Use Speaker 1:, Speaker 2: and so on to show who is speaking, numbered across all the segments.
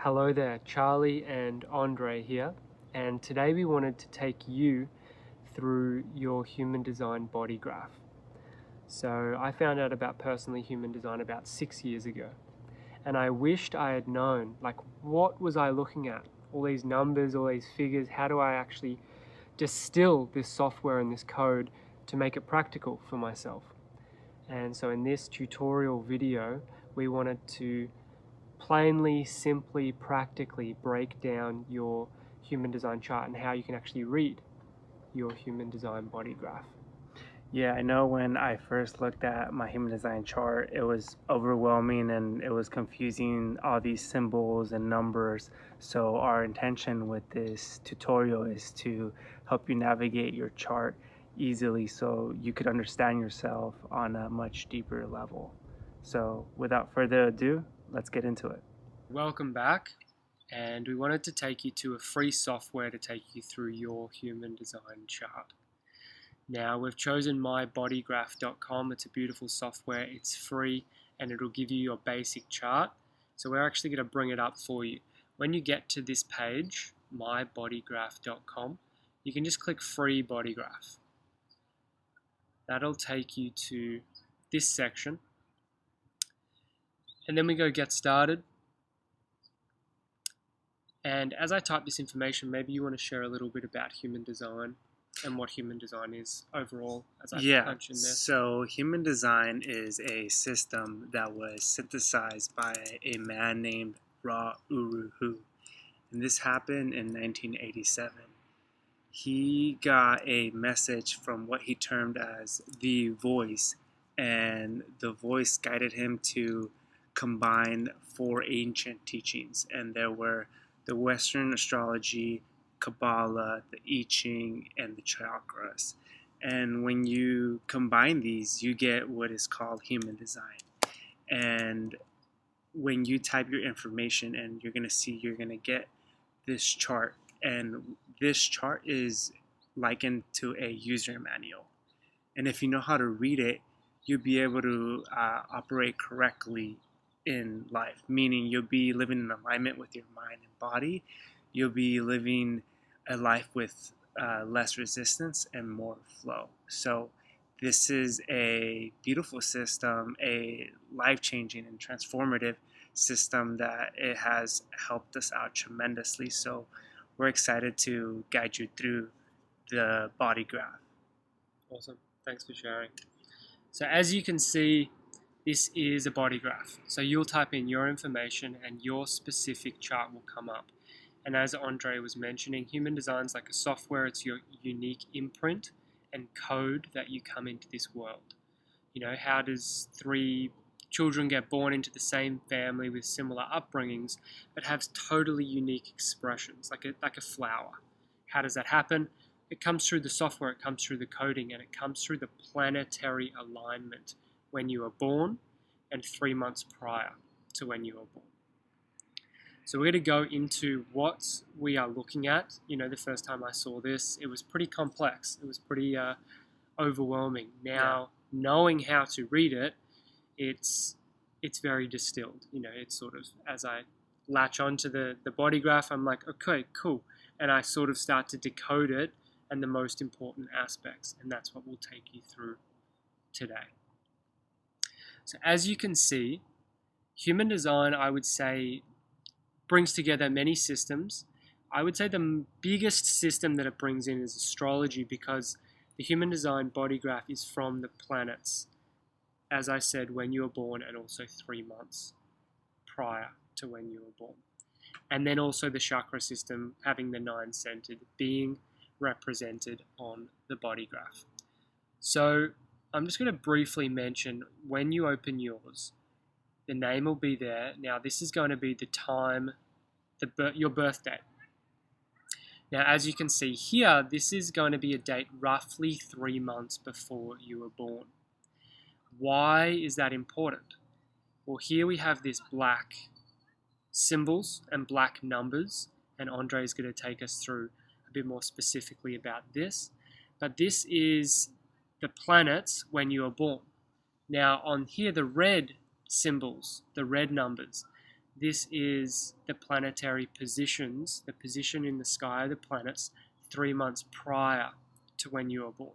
Speaker 1: Hello there, Charlie and Andre here, and today we wanted to take you through your human design body graph. So I found out about personally human design about 6 years ago, and I wished I had known, what was I looking at? All these numbers, all these figures, how do I actually distill this software and this code to make it practical for myself? And so in this tutorial video, we wanted to plainly, simply, practically break down your human design chart and how you can actually read your human design body graph.
Speaker 2: Yeah, I know when I first looked at my human design chart, it was overwhelming and it was confusing, all these symbols and numbers. So our intention with this tutorial is to help you navigate your chart easily so you could understand yourself on a much deeper level. So without further ado, let's get into it.
Speaker 1: Welcome back, and we wanted to take you to a free software to take you through your human design chart. Now, we've chosen mybodygraph.com. It's a beautiful software, it's free, and it'll give you your basic chart. So we're actually going to bring it up for you. When you get to this page, mybodygraph.com, you can just click free body graph. That'll take you to this section. And then we go get started. And as I type this information, maybe you want to share a little bit about human design and what human design is overall as I punch in there.
Speaker 2: So human design is a system that was synthesized by a man named Ra Uru Hu. And this happened in 1987. He got a message from what he termed as the voice, and the voice guided him to combine four ancient teachings, and there were the Western astrology, Kabbalah, the I Ching, and the chakras. And when you combine these, you get what is called human design. And when you type your information in, you're going to get this chart. And this chart is likened to a user manual. And if you know how to read it, you'll be able to operate correctly in life, meaning you'll be living in alignment with your mind and body. You'll be living a life with less resistance and more flow. So this is a beautiful system, a life-changing and transformative system that it has helped us out tremendously. So we're excited to guide you through the body graph.
Speaker 1: Awesome. Thanks for sharing. So as you can see, this is a body graph. So you'll type in your information and your specific chart will come up. And as Andre was mentioning, human design is like a software. It's your unique imprint and code that you come into this world. You know, how does three children get born into the same family with similar upbringings but have totally unique expressions, like a flower? How does that happen? It comes through the software, it comes through the coding, and it comes through the planetary alignment when you are born and 3 months prior to when you were born. So we're going to go into what we are looking at. You know, the first time I saw this, it was pretty complex. It was pretty overwhelming. Now, knowing how to read it, it's very distilled. You know, it's sort of, as I latch onto the body graph, I'm like, okay, cool. And I sort of start to decode it and the most important aspects. And that's what we'll take you through today. So as you can see, human design, I would say, brings together many systems. I would say the biggest system that it brings in is astrology, because the human design body graph is from the planets, as I said, when you were born and also 3 months prior to when you were born. And then also the chakra system, having the 9-centered being represented on the body graph. So I'm just going to briefly mention, when you open yours, the name will be there. Now this is going to be the time, your birth date. Now as you can see here, this is going to be a date roughly 3 months before you were born. Why is that important? Well, here we have this black symbols and black numbers, and Andre is going to take us through a bit more specifically about this. But this is the planets when you were born. Now on here, the red symbols, the red numbers, this is the planetary positions, the position in the sky of the planets 3 months prior to when you were born.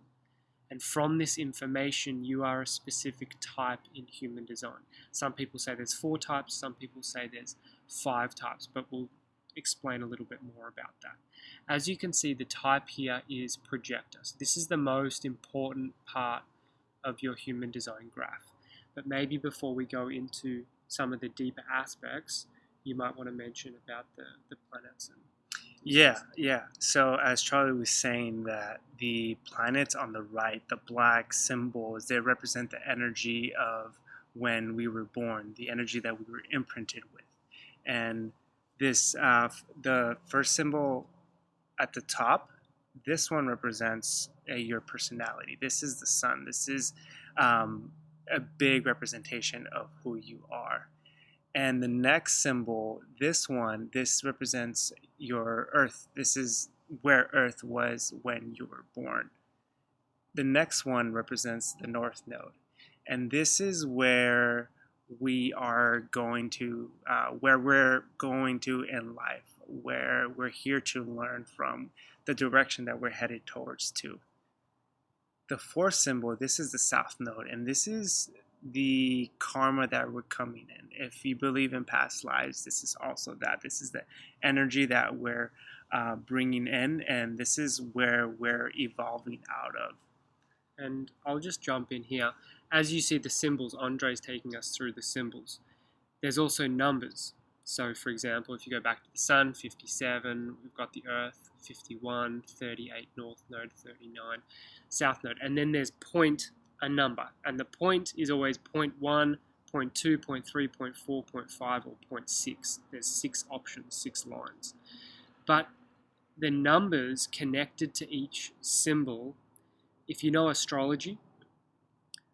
Speaker 1: And from this information, you are a specific type in human design. Some people say there's 4 types, some people say there's 5 types, but we'll explain a little bit more about that. As you can see, the type here is projector. So this is the most important part of your human design graph. But maybe before we go into some of the deeper aspects, you might want to mention about the planets.
Speaker 2: Yeah. So as Charlie was saying, that the planets on the right, the black symbols, they represent the energy of when we were born, the energy that we were imprinted with. And this, the first symbol at the top, this one represents your personality. This is the sun. This is a big representation of who you are. And the next symbol, this represents your earth. This is where earth was when you were born. The next one represents the north node. And this is where we are going to, where we're going to in life, where we're here to learn from, the direction that we're headed towards to. The fourth symbol, this is the south node, and this is the karma that we're coming in. If you believe in past lives, this is also that. This is the energy that we're bringing in, and this is where we're evolving out of.
Speaker 1: And I'll just jump in here. As you see the symbols, Andre's taking us through the symbols. There's also numbers. So for example, if you go back to the sun, 57, we've got the earth, 51, 38 north node, 39 south node. And then there's point, a number. And the point is always 0.1, 0.2, 0.3, 0.4, 0.5, or 0.6. There's 6 options, 6 lines. But the numbers connected to each symbol, if you know astrology,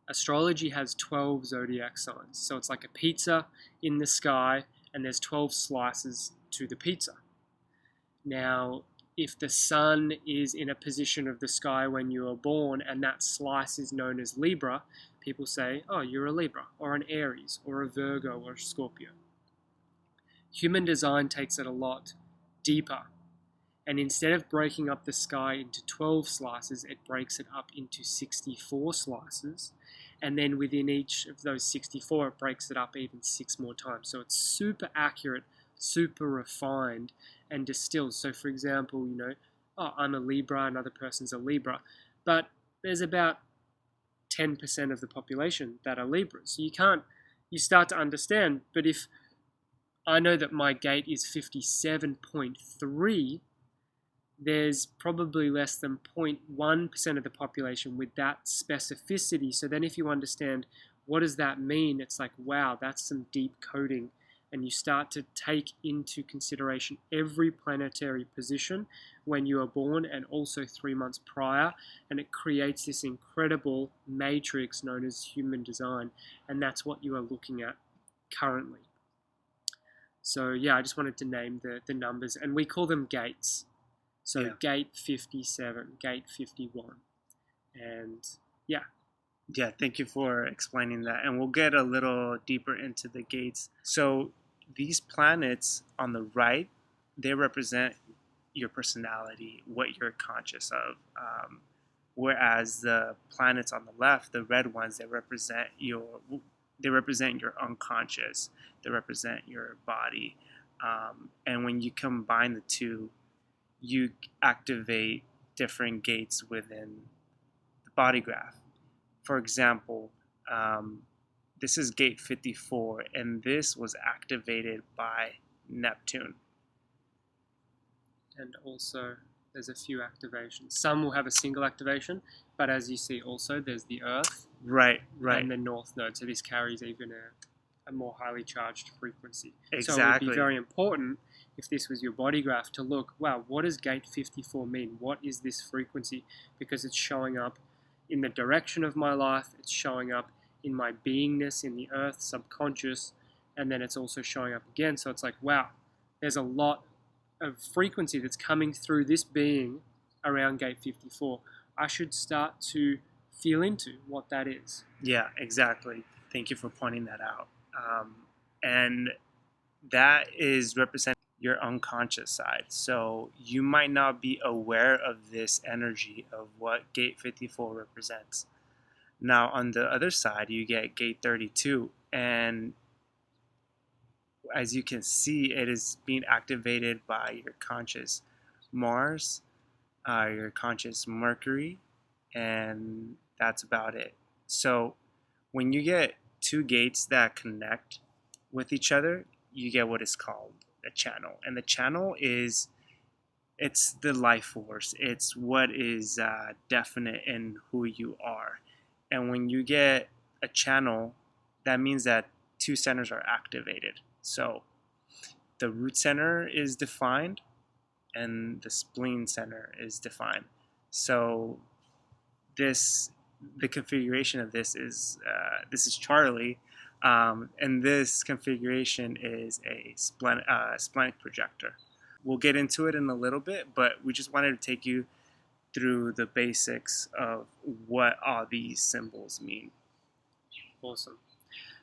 Speaker 1: astrology has 12 zodiac signs. So it's like a pizza in the sky, and there's 12 slices to the pizza. Now, if the sun is in a position of the sky when you are born, and that slice is known as Libra, people say, oh, you're a Libra, or an Aries, or a Virgo, or a Scorpio. Human design takes it a lot deeper. And instead of breaking up the sky into 12 slices, it breaks it up into 64 slices. And then within each of those 64, it breaks it up even 6 more times. So it's super accurate, super refined, and distilled. So for example, oh, I'm a Libra, another person's a Libra. But there's about 10% of the population that are Libras. So you start to understand, but if I know that my gate is 57.3, there's probably less than 0.1% of the population with that specificity. So then if you understand what does that mean, it's like, wow, that's some deep coding. And you start to take into consideration every planetary position when you are born and also 3 months prior. And it creates this incredible matrix known as human design. And that's what you are looking at currently. So yeah, I just wanted to name the numbers, and we call them gates. So yeah. Gate 57, gate 51, and yeah.
Speaker 2: Yeah, thank you for explaining that. And we'll get a little deeper into the gates. So these planets on the right, they represent your personality, what you're conscious of. Whereas the planets on the left, the red ones, they represent your unconscious. They represent your body. And when you combine the two, you activate different gates within the body graph. For example, this is gate 54, and this was activated by Neptune.
Speaker 1: And also, there's a few activations. Some will have a single activation, but as you see also, there's the Earth.
Speaker 2: Right.
Speaker 1: And the North Node. So this carries even a more highly charged frequency.
Speaker 2: Exactly.
Speaker 1: So it would be very important, if this was your body graph, to look, wow, what does gate 54 mean? What is this frequency? Because it's showing up in the direction of my life, it's showing up in my beingness, in the earth, subconscious, and then it's also showing up again. So it's like, wow, there's a lot of frequency that's coming through this being around gate 54. I should start to feel into what that is.
Speaker 2: Yeah, exactly. Thank you for pointing that out. And that is representing your unconscious side. So you might not be aware of this energy of what gate 54 represents. Now on the other side, you get gate 32, and as you can see, it is being activated by your conscious Mars, your conscious Mercury, and that's about it. So when you get two gates that connect with each other, you get what is called a channel. And the channel is, it's the life force. It's what is definite in who you are. And when you get a channel, that means that two centers are activated. So the root center is defined and the spleen center is defined. So the configuration of this is Charlie, and this configuration is a splenic projector. We'll get into it in a little bit, but we just wanted to take you through the basics of what all these symbols mean.
Speaker 1: Awesome.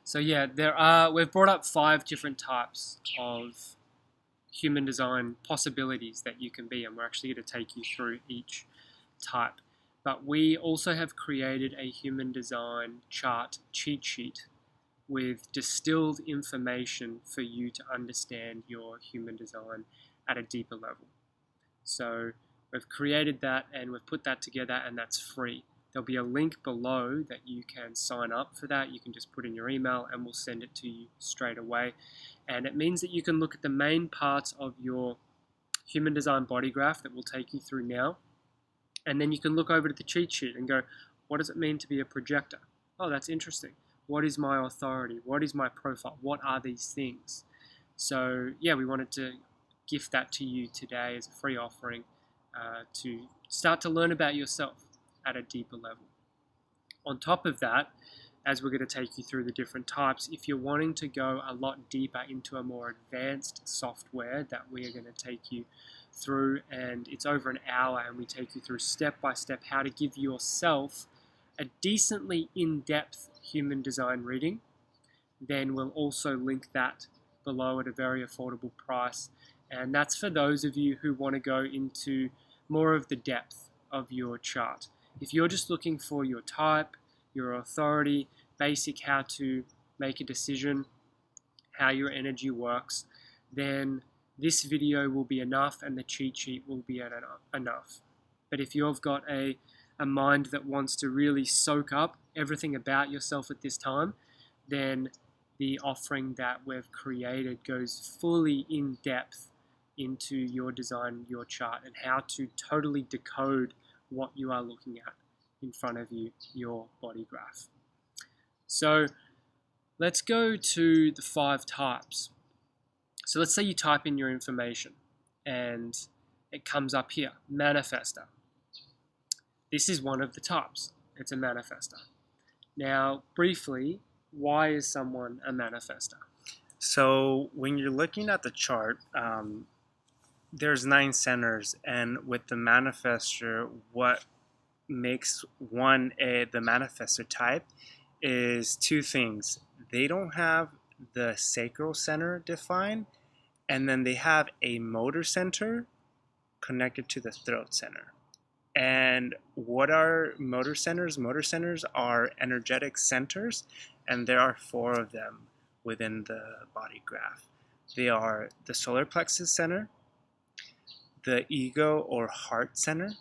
Speaker 1: So yeah, we've brought up 5 different types of human design possibilities that you can be, and we're actually going to take you through each type. But we also have created a human design chart cheat sheet with distilled information for you to understand your human design at a deeper level. So we've created that and we've put that together, and that's free. There'll be a link below that you can sign up for that. You can just put in your email and we'll send it to you straight away. And it means that you can look at the main parts of your human design body graph that we'll take you through now. And then you can look over to the cheat sheet and go, what does it mean to be a projector? Oh, that's interesting. What is my authority? What is my profile? What are these things? So yeah, we wanted to gift that to you today as a free offering to start to learn about yourself at a deeper level. On top of that, as we're going to take you through the different types, if you're wanting to go a lot deeper into a more advanced software that we are going to take you through, and it's over an hour, and we take you through step by step how to give yourself a decently in-depth human design reading, then we'll also link that below at a very affordable price. And that's for those of you who want to go into more of the depth of your chart. If you're just looking for your type, your authority, basic how to make a decision, how your energy works, then this video will be enough and the cheat sheet will be enough. But if you've got a mind that wants to really soak up everything about yourself at this time, then the offering that we've created goes fully in depth into your design, your chart, and how to totally decode what you are looking at in front of you, your body graph. So let's go to the 5 types. So let's say you type in your information and it comes up here, Manifesto. This is one of the types. It's a manifestor. Now, briefly, why is someone a manifestor?
Speaker 2: So when you're looking at the chart, there's 9 centers, and with the manifestor, what makes one the manifestor type is 2 things. They don't have the sacral center defined, and then they have a motor center connected to the throat center. And what are motor centers? Motor centers are energetic centers, and there are 4 of them within the body graph. They are the solar plexus center, the ego or heart center,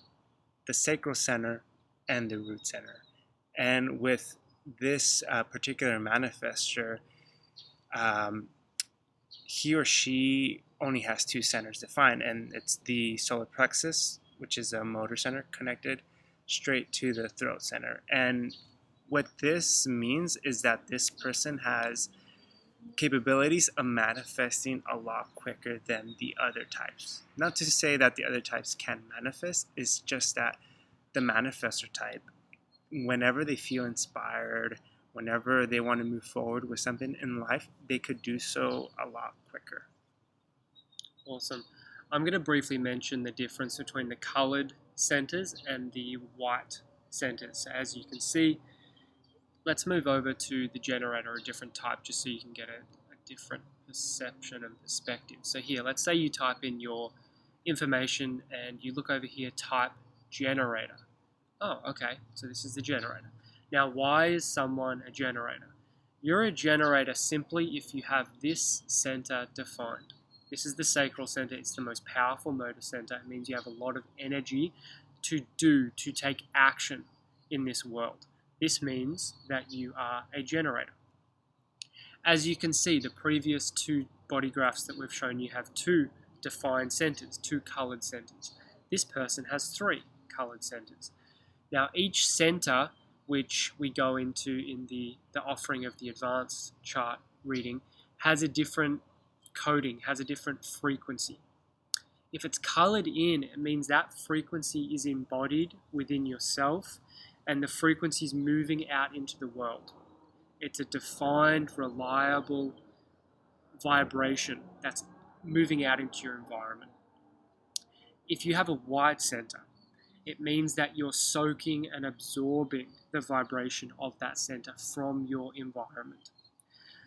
Speaker 2: the sacral center, and the root center. And with this particular manifestor, he or she only has 2 centers defined, and it's the solar plexus, which is a motor center connected straight to the throat center. And what this means is that this person has capabilities of manifesting a lot quicker than the other types. Not to say that the other types can manifest, it's just that the manifestor type, whenever they feel inspired, whenever they want to move forward with something in life, they could do so a lot quicker.
Speaker 1: Awesome. I'm going to briefly mention the difference between the colored centers and the white centers. So as you can see, let's move over to the generator, a different type, just so you can get a different perception and perspective. So here, let's say you type in your information and you look over here, type generator. Oh, okay, so this is the generator. Now, why is someone a generator? You're a generator simply if you have this center defined. This is the sacral center. It's the most powerful motor center. It means you have a lot of energy to take action in this world. This means that you are a generator. As you can see, the previous two body graphs that we've shown you have two defined centers, two colored centers. This person has three colored centers. Now, each center, which we go into in the offering of the advanced chart reading, has a different coding, has a different frequency. If it's colored in, it means that frequency is embodied within yourself and the frequency is moving out into the world. It's a defined, reliable vibration that's moving out into your environment. If you have a white center, it means that you're soaking and absorbing the vibration of that center from your environment.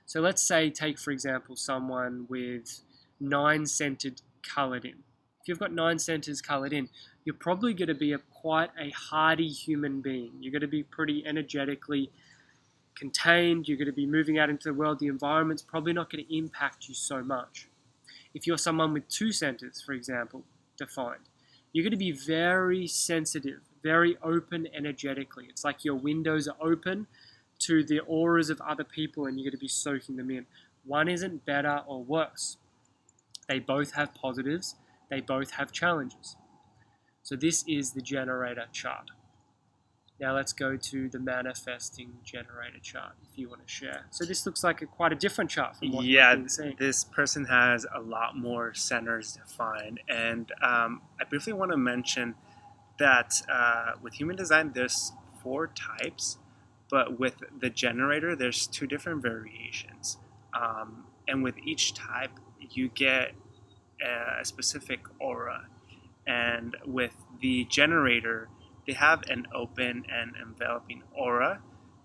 Speaker 1: So let's say, take for example, someone with 9 centered colored in. If you've got 9 centers colored in, you're probably going to be quite a hardy human being. You're going to be pretty energetically contained. You're going to be moving out into the world. The environment's probably not going to impact you so much. If you're someone with 2 centers, for example, defined, you're going to be very sensitive, very open energetically. It's like your windows are open to the auras of other people and you're going to be soaking them in. One isn't better or worse. They both have positives. They both have challenges. So this is the generator chart. Now let's go to the manifesting generator chart if you want to share. So this looks like quite a different chart from what we've been seeing.
Speaker 2: This person has a lot more centers defined. And I briefly want to mention that with human design, there's 4 types, but with the generator, there's 2 different variations. And with each type, you get a specific aura. And with the generator, they have an open and enveloping aura.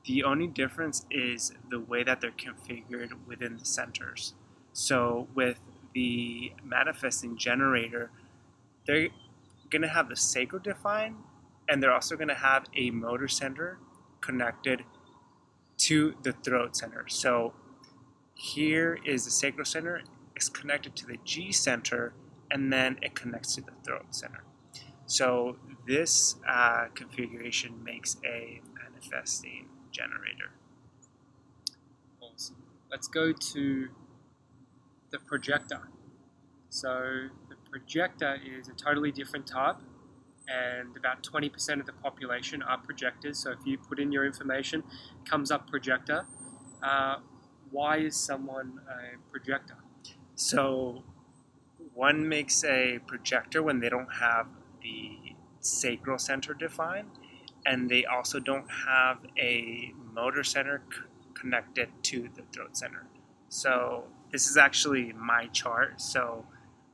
Speaker 2: The only difference is the way that they're configured within the centers. So with the manifesting generator, they're going to have the sacral defined, and they're also going to have a motor center connected to the throat center. So here is the sacral center. It's connected to the G center, and then it connects to the throat center. So this configuration makes a manifesting generator.
Speaker 1: Awesome. Let's go to the projector. So the projector is a totally different type, and about 20% of the population are projectors. So if you put in your information, comes up projector. Why is someone a projector?
Speaker 2: So one makes a projector when they don't have the sacral center defined, and they also don't have a motor center connected to the throat center. So this is actually my chart. So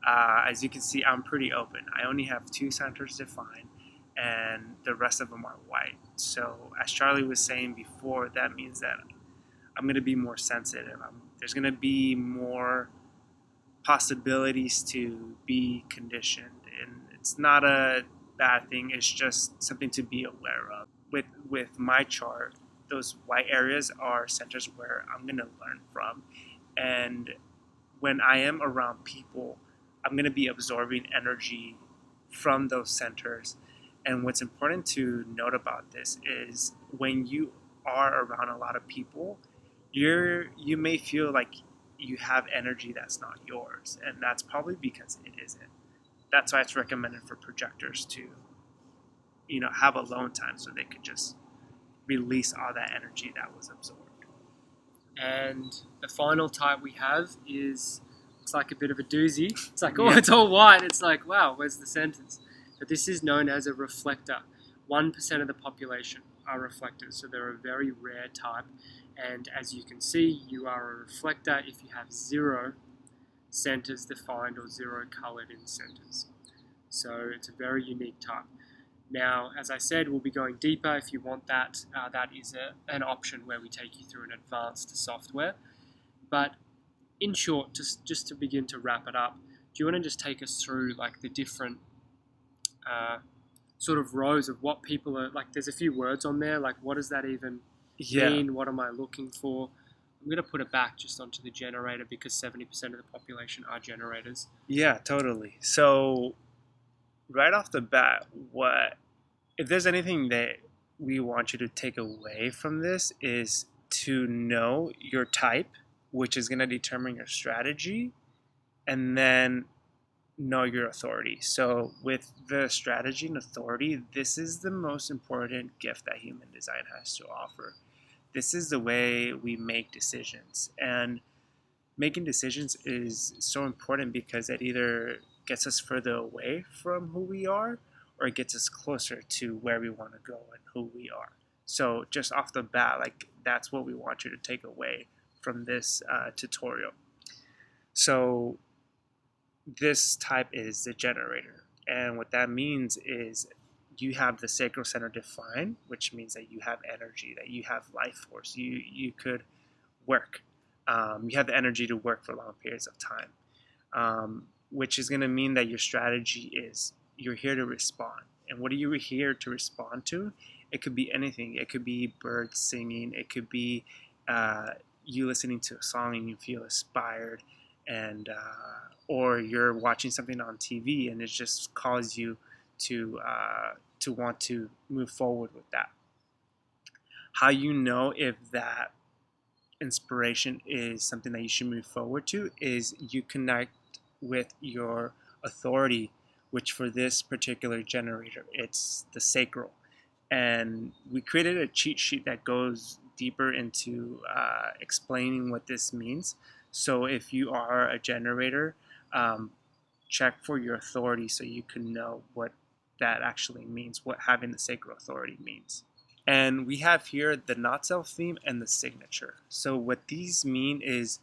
Speaker 2: as you can see, I'm pretty open. I only have 2 centers defined, and the rest of them are white. So as Charlie was saying before, that means that I'm going to be more sensitive. There's going to be more possibilities to be conditioned, and it's not a bad thing. It's just something to be aware of. With my chart, those white areas are centers where I'm going to learn from, and when I am around people, I'm going to be absorbing energy from those centers. And what's important to note about this is when you are around a lot of people, you may feel like you have energy that's not yours, and that's probably because it isn't. That's why it's recommended for projectors to, have alone time so they could just release all that energy that was absorbed.
Speaker 1: And the final type we have is, it's like a bit of a doozy. It's like, oh, it's all white. It's like, wow, where's the centers? But this is known as a reflector. 1% of the population are reflectors, so they're a very rare type. And as you can see, you are a reflector if you have 0 centers defined or 0 colored in centers. So it's a very unique type. Now, as I said, we'll be going deeper if you want that. That is an option where we take you through an advanced software. But in short, just to begin to wrap it up, do you want to just take us through like the different sort of rows of what people are like? There's a few words on there. Like, what does that even mean? What am I looking for? I'm going to put it back just onto the generator because 70% of the population are generators.
Speaker 2: Yeah, totally. So right off the bat, if there's anything that we want you to take away from this is to know your type, which is going to determine your strategy, and then know your authority. So with the strategy and authority, this is the most important gift that human design has to offer. This is the way we make decisions, and making decisions is so important because it either gets us further away from who we are or it gets us closer to where we want to go and who we are. So just off the bat, like, that's what we want you to take away from this tutorial. So this type is the generator, and what that means is you have the sacral center defined, which means that you have energy, that you have life force. You could work. You have the energy to work for long periods of time, which is going to mean that your strategy is you're here to respond. And what are you here to respond to? It could be anything. It could be birds singing. It could be you listening to a song and you feel inspired, and or you're watching something on TV and it just calls you to want to move forward with that. How you know if that inspiration is something that you should move forward to is you connect with your authority, which for this particular generator, it's the sacral. And we created a cheat sheet that goes deeper into explaining what this means. So if you are a generator, check for your authority so you can know what that actually means, what having the sacral authority means. And we have here the not self theme and the signature. So what these mean is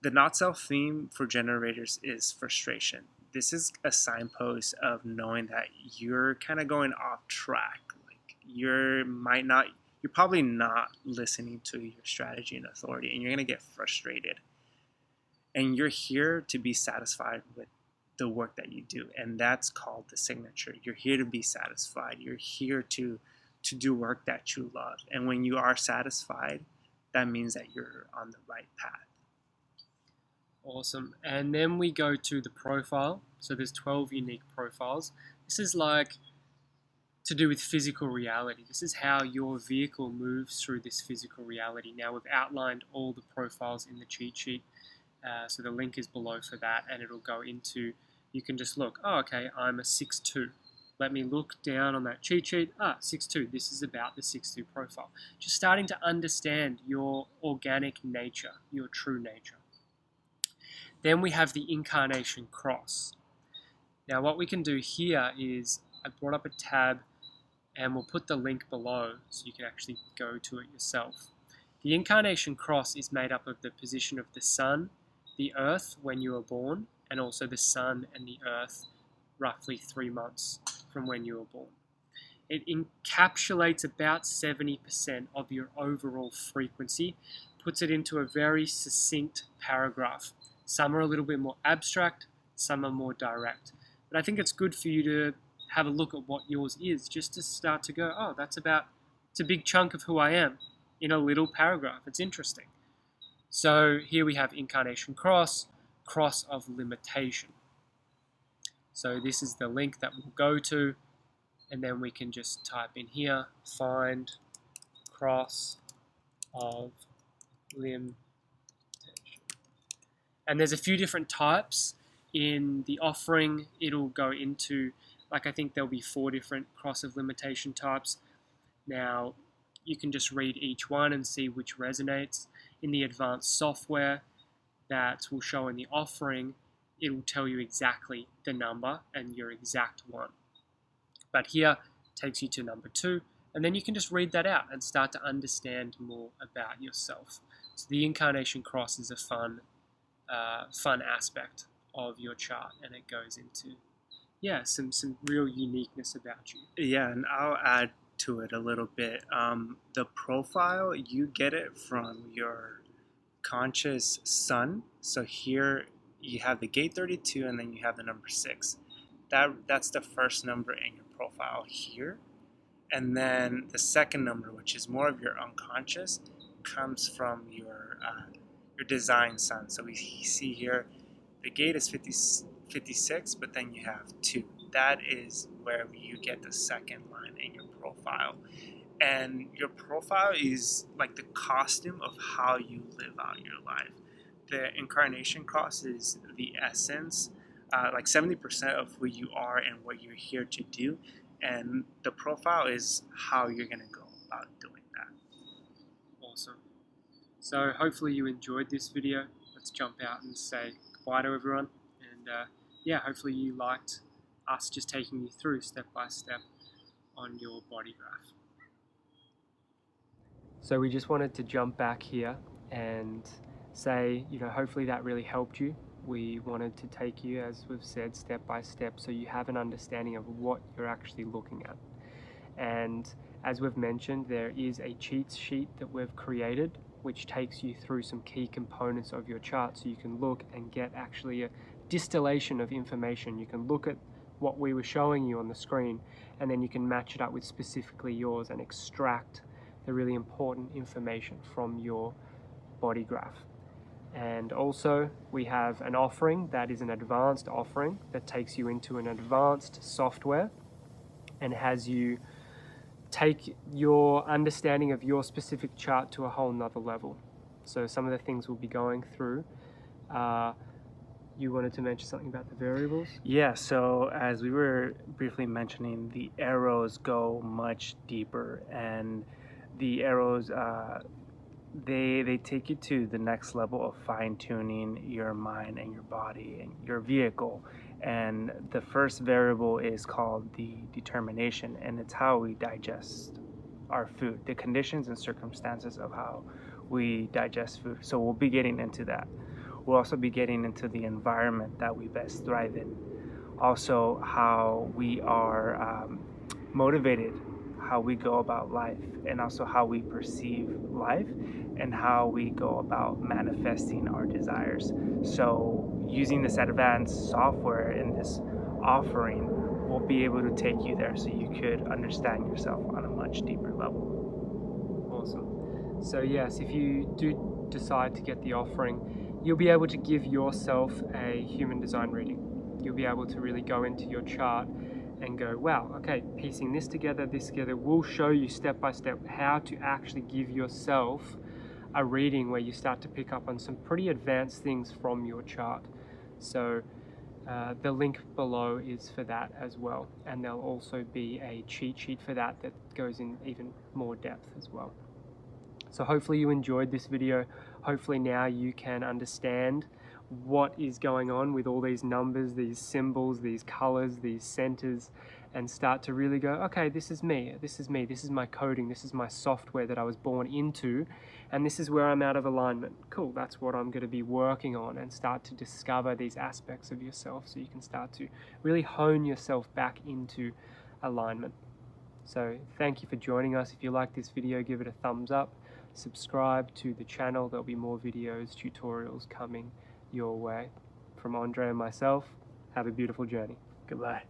Speaker 2: the not self theme for generators is frustration. This is a signpost of knowing that you're kind of going off track. Like you're probably not listening to your strategy and authority, and you're going to get frustrated. And you're here to be satisfied with the work that you do, and that's called the signature. You're here to be satisfied. You're here to do work that you love. And when you are satisfied, that means that you're on the right path.
Speaker 1: Awesome. And then we go to the profile. So there's 12 unique profiles. This is like to do with physical reality. This is how your vehicle moves through this physical reality. Now we've outlined all the profiles in the cheat sheet. So the link is below for that, and it'll go into, you can just look, oh, okay, I'm a 6'2". Let me look down on that cheat sheet. 6'2", this is about the 6'2" profile. Just starting to understand your organic nature, your true nature. Then we have the incarnation cross. Now what we can do here is, I brought up a tab and we'll put the link below so you can actually go to it yourself. The incarnation cross is made up of the position of the sun, the earth when you were born, and also the sun and the earth roughly 3 months from when you were born. It encapsulates about 70% of your overall frequency, puts it into a very succinct paragraph. Some are a little bit more abstract, some are more direct. But I think it's good for you to have a look at what yours is, just to start to go, oh, it's a big chunk of who I am in a little paragraph. It's interesting. So here we have incarnation cross of limitation. So this is the link that we'll go to, and then we can just type in here, find cross of limitation. And there's a few different types. In the offering, it'll go into, like, I think there'll be 4 different cross of limitation types. Now, you can just read each one and see which resonates. In the advanced software that will show in the offering, it will tell you exactly the number and your exact one. But here, it takes you to number 2, and then you can just read that out and start to understand more about yourself. So the incarnation cross is a fun aspect of your chart, and it goes into some real uniqueness about you.
Speaker 2: Yeah, and I'll add to it a little bit. The profile, you get it from your conscious sun. So here you have the gate 32 and then you have the number 6. That's the first number in your profile here. And then the second number, which is more of your unconscious, comes from your design sun. So we see here the gate is 56, but then you have 2. That is where you get the second line in your profile. And your profile is like the costume of how you live out your life. The incarnation cross is the essence, like 70% of who you are and what you're here to do. And the profile is how you're going to go about doing that.
Speaker 1: Awesome. So hopefully you enjoyed this video. Let's jump out and say goodbye to everyone. And yeah, hopefully you liked us just taking you through step by step on your body graph. So we just wanted to jump back here and say, hopefully that really helped you. We wanted to take you, as we've said, step by step so you have an understanding of what you're actually looking at. And as we've mentioned, there is a cheat sheet that we've created which takes you through some key components of your chart so you can look and get actually a distillation of information. You can look at what we were showing you on the screen and then you can match it up with specifically yours and extract the really important information from your body graph. And also we have an offering that is an advanced offering that takes you into an advanced software and has you take your understanding of your specific chart to a whole nother level. So some of the things we'll be going through, you wanted to mention something about the variables?
Speaker 2: Yeah, so as we were briefly mentioning, the arrows go much deeper, and the arrows they take you to the next level of fine-tuning your mind and your body and your vehicle. And the first variable is called the determination, and it's how we digest our food, the conditions and circumstances of how we digest food. So we'll be getting into that. We'll also be getting into the environment that we best thrive in. Also, how we are motivated, how we go about life, and also how we perceive life, and how we go about manifesting our desires. So using this advanced software in this offering will be able to take you there so you could understand yourself on a much deeper level.
Speaker 1: Awesome. So yes, if you do decide to get the offering, you'll be able to give yourself a human design reading. You'll be able to really go into your chart and go, wow, okay, piecing this together will show you step by step how to actually give yourself a reading where you start to pick up on some pretty advanced things from your chart. So the link below is for that as well, and there'll also be a cheat sheet for that that goes in even more depth as well. So hopefully you enjoyed this video. Hopefully now you can understand what is going on with all these numbers, these symbols, these colors, these centers, and start to really go, okay, this is me, this is me, this is my coding, this is my software that I was born into, and this is where I'm out of alignment. Cool, that's what I'm going to be working on, and start to discover these aspects of yourself so you can start to really hone yourself back into alignment. So thank you for joining us. If you like this video, give it a thumbs up, subscribe to the channel. There'll be more videos, tutorials coming your way. From Andre and myself, have a beautiful journey.
Speaker 2: Goodbye.